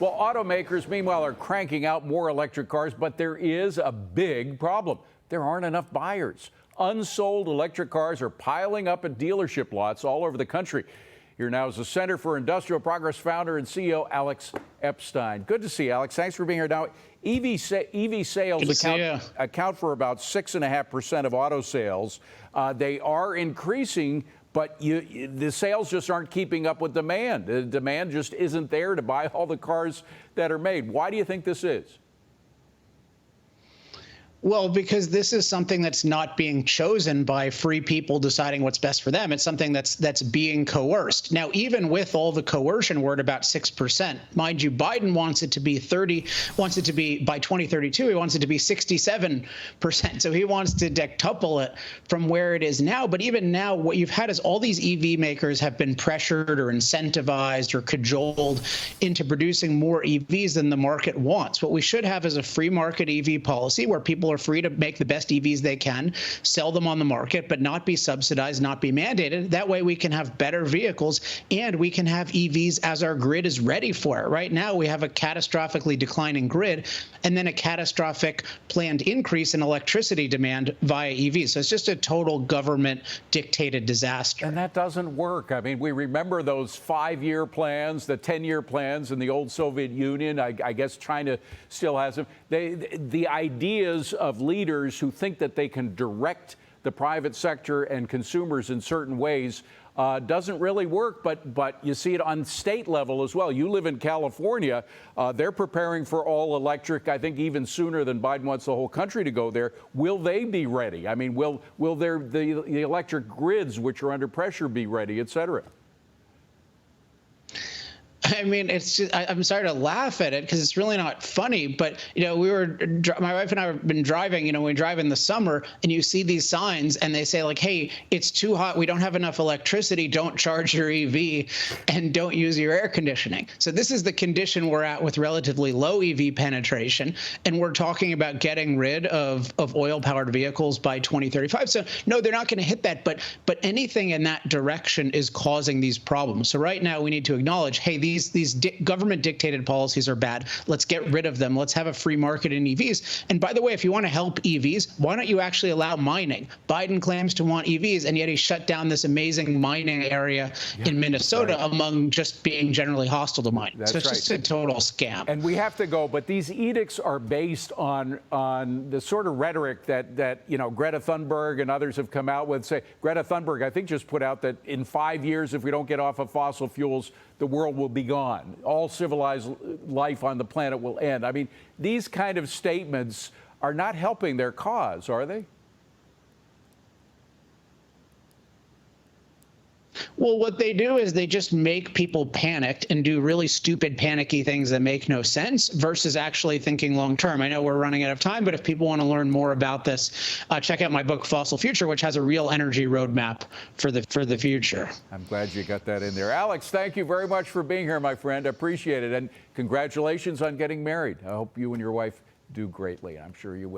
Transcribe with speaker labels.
Speaker 1: Well, automakers, meanwhile, are cranking out more electric cars, but there is a big problem. There aren't enough buyers. Unsold electric cars are piling up at dealership lots all over the country. Here now is the Center for Industrial Progress founder and CEO, Alex Epstein. Good to see you, Alex. Thanks for being here. Now, EV sales account for about 6.5% of auto sales. They are increasing, but the sales just aren't keeping up with demand. The demand just isn't there to buy all the cars that are made. Why do you think this is?
Speaker 2: Well, because this is something that's not being chosen by free people deciding what's best for them. It's something that's being coerced. Now, even with all the coercion, we're at about 6%. Mind you, Biden wants it to be by 2032, he wants it to be 67%. So he wants to dectuple it from where it is now. But even now, what you've had is all these EV makers have been pressured or incentivized or cajoled into producing more EVs than the market wants. What we should have is a free market EV policy where people are free to make the best EVs they can, sell them on the market, but not be subsidized, not be mandated. That way we can have better vehicles and we can have EVs as our grid is ready for it. Right now we have a catastrophically declining grid and then a catastrophic planned increase in electricity demand via EVs. So it's just a total government dictated disaster.
Speaker 1: And that doesn't work. I mean, we remember those 5-year plans, the 10-year plans in the old Soviet Union. I guess China still has them. The ideas of leaders who think that they can direct the private sector and consumers in certain ways doesn't really work, but you see it on state level as well. You live in California. They're preparing for all electric, I think even sooner than Biden wants the whole country to go there. Will they be ready? I mean, will the electric grids, which are under pressure, be ready, et cetera?
Speaker 2: I mean, it's just, I'm sorry to laugh at it because it's really not funny. But, you know, my wife and I have been driving, you know, we drive in the summer and you see these signs and they say like, hey, it's too hot. We don't have enough electricity. Don't charge your EV and don't use your air conditioning. So this is the condition we're at with relatively low EV penetration. And we're talking about getting rid of oil powered vehicles by 2035. So no, they're not going to hit that. But anything in that direction is causing these problems. So right now we need to acknowledge, hey, these government dictated policies are bad. Let's get rid of them. Let's have a free market in EVs. And by the way, if you want to help EVs, why don't you actually allow mining? Biden claims to want EVs, and yet he shut down this amazing mining area in Minnesota among just being generally hostile to mining. So it's just a total scam.
Speaker 1: And we have to go, but these edicts are based on the sort of rhetoric that you know, Greta Thunberg and others have come out with. Say, Greta Thunberg, I think, just put out that in 5 years, if we don't get off of fossil fuels, the world will be gone. All civilized life on the planet will end. I mean, these kind of statements are not helping their cause, are they?
Speaker 2: Well, what they do is they just make people panicked and do really stupid, panicky things that make no sense versus actually thinking long term. I know we're running out of time, but if people want to learn more about this, check out my book, Fossil Future, which has a real energy roadmap for the future. I'm
Speaker 1: glad you got that in there. Alex, thank you very much for being here, my friend. I appreciate it. And congratulations on getting married. I hope you and your wife do greatly. I'm sure you will.